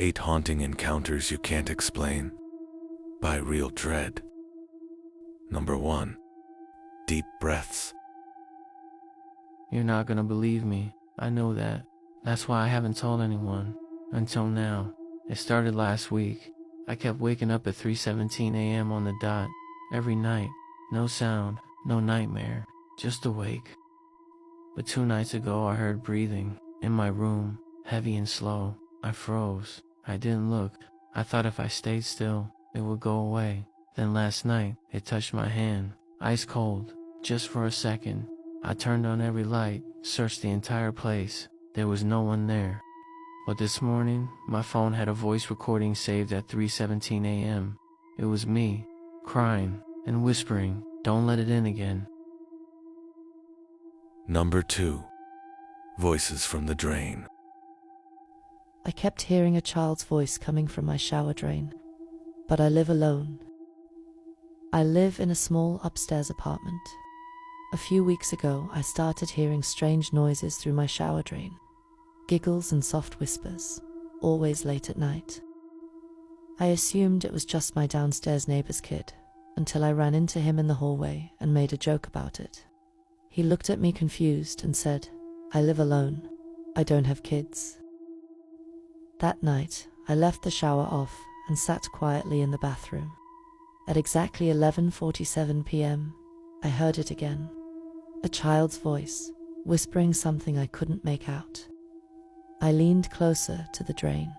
8 Haunting Encounters You Can't Explain by Real Dread. Number 1. Deep Breaths. You're not gonna believe me. I know that. That's why I haven't told anyone. Until now. It started last week. I kept waking up at 3:17 a.m. on the dot. Every night. No sound. No nightmare. Just awake. But 2 nights ago I heard breathing. In my room. Heavy and slow. I froze. I didn't look. I thought if I stayed still, it would go away. Then last night, it touched my hand. Ice cold. Just for a second. I turned on every light, searched the entire place. There was no one there. But this morning, my phone had a voice recording saved at 3:17 a.m. It was me, crying and whispering, "Don't let it in again." Number 2. Voices from the Drain. I kept hearing a child's voice coming from my shower drain, but I live alone. I live in a small upstairs apartment. A few weeks ago, I started hearing strange noises through my shower drain, giggles and soft whispers, always late at night. I assumed it was just my downstairs neighbor's kid, until I ran into him in the hallway and made a joke about it. He looked at me confused and said, "I live alone. I don't have kids." That night, I left the shower off and sat quietly in the bathroom. At exactly 11:47 p.m., I heard it again. A child's voice, whispering something I couldn't make out. I leaned closer to the drain.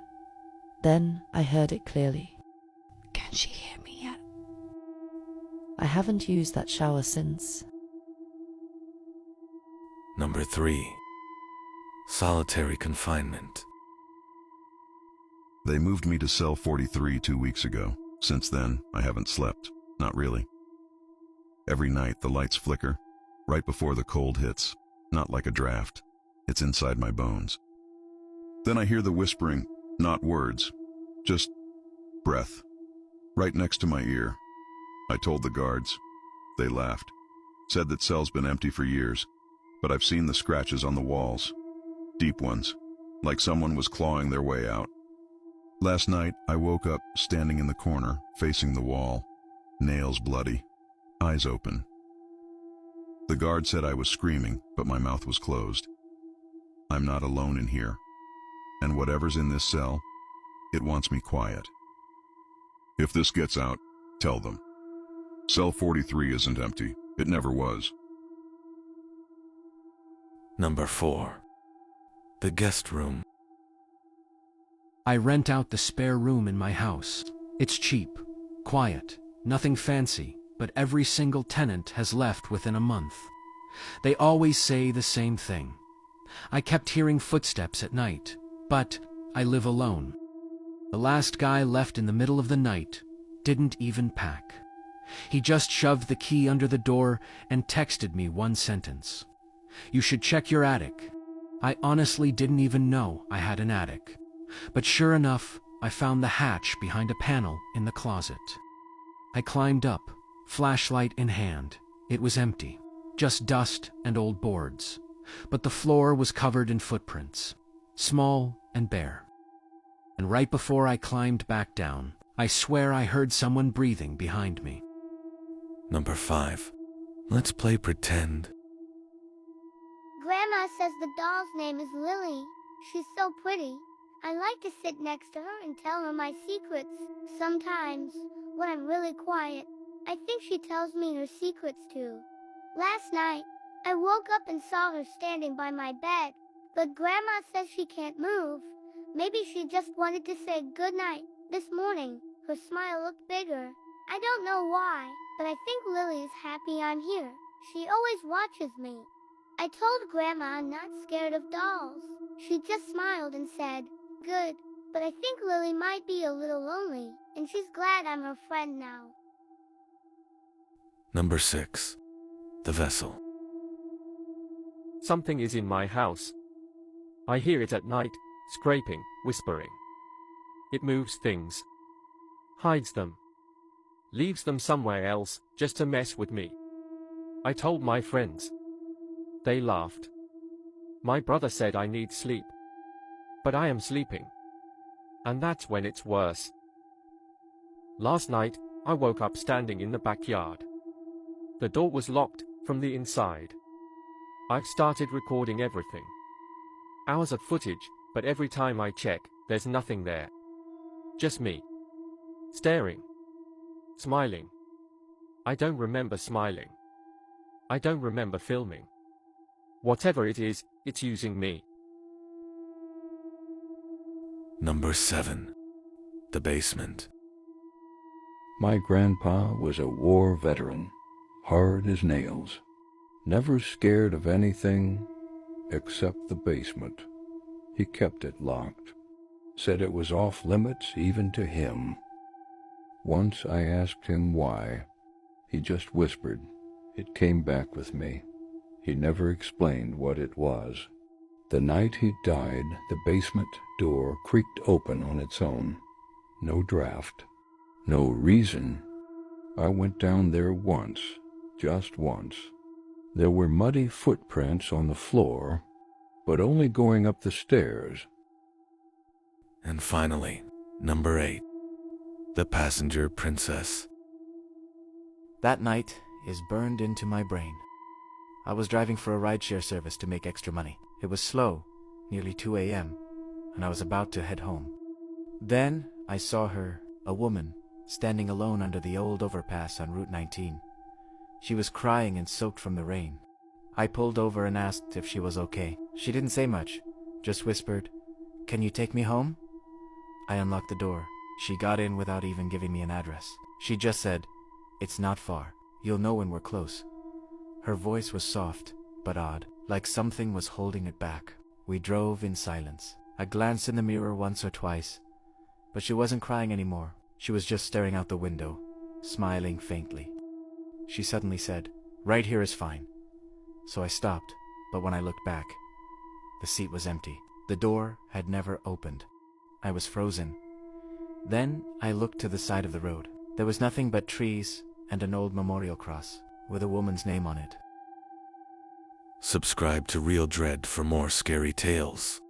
Then I heard it clearly. "Can she hear me yet?" I haven't used that shower since. Number 3. Solitary Confinement. They moved me to cell 43 2 weeks ago. Since then, I haven't slept. Not really. Every night, the lights flicker, right before the cold hits. Not like a draft. It's inside my bones. Then I hear the whispering, not words, just breath, right next to my ear. I told the guards. They laughed. Said that cell's been empty for years, but I've seen the scratches on the walls. Deep ones, like someone was clawing their way out. Last night, I woke up standing in the corner, facing the wall, nails bloody, eyes open. The guard said I was screaming, but my mouth was closed. I'm not alone in here, and whatever's in this cell, it wants me quiet. If this gets out, tell them. Cell 43 isn't empty. It never was. Number 4. The Guest Room. I rent out the spare room in my house. It's cheap, quiet, nothing fancy, but every single tenant has left within a month. They always say the same thing. I kept hearing footsteps at night, but I live alone. The last guy left in the middle of the night, didn't even pack. He just shoved the key under the door and texted me one sentence. "You should check your attic." I honestly didn't even know I had an attic. But sure enough, I found the hatch behind a panel in the closet. I climbed up, flashlight in hand. It was empty, just dust and old boards. But the floor was covered in footprints, small and bare. And right before I climbed back down, I swear I heard someone breathing behind me. Number 5. Let's play pretend. Grandma says the doll's name is Lily. She's so pretty. I like to sit next to her and tell her my secrets. Sometimes, when I'm really quiet, I think she tells me her secrets too. Last night, I woke up and saw her standing by my bed, but Grandma says she can't move. Maybe she just wanted to say goodnight. This morning, her smile looked bigger. I don't know why, but I think Lily is happy I'm here. She always watches me. I told Grandma I'm not scared of dolls. She just smiled and said, "Good, but I think Lily might be a little lonely, and she's glad I'm her friend now." Number 6. The Vessel. Something is in my house. I hear it at night, scraping, whispering. It moves things, hides them, leaves them somewhere else just to mess with me. I told my friends. They laughed. My brother said I need sleep. But I am sleeping. And that's when it's worse. Last night, I woke up standing in the backyard. The door was locked from the inside. I've started recording everything. Hours of footage, but every time I check, there's nothing there. Just me. Staring. Smiling. I don't remember smiling. I don't remember filming. Whatever it is, it's using me. Number 7. The basement. My grandpa was a war veteran, hard as nails, never scared of anything except the basement. He kept it locked, said it was off limits even to him. Once I asked him why. He just whispered. It came back with me. He never explained what it was. The night he died, the basement door creaked open on its own. No draft. No reason. I went down there once, just once. There were muddy footprints on the floor, but only going up the stairs. And finally, number 8. The passenger princess. That night is burned into my brain. I was driving for a rideshare service to make extra money. It was slow, nearly 2 a.m., and I was about to head home. Then I saw her, a woman, standing alone under the old overpass on Route 19. She was crying and soaked from the rain. I pulled over and asked if she was okay. She didn't say much, just whispered, "Can you take me home?" I unlocked the door. She got in without even giving me an address. She just said, "It's not far. You'll know when we're close." Her voice was soft, but odd, like something was holding it back. We drove in silence. I glanced in the mirror once or twice, but she wasn't crying anymore. She was just staring out the window, smiling faintly. She suddenly said, "Right here is fine." So I stopped, but when I looked back, the seat was empty. The door had never opened. I was frozen. Then I looked to the side of the road. There was nothing but trees and an old memorial cross with a woman's name on it. Subscribe to Real Dread for more scary tales.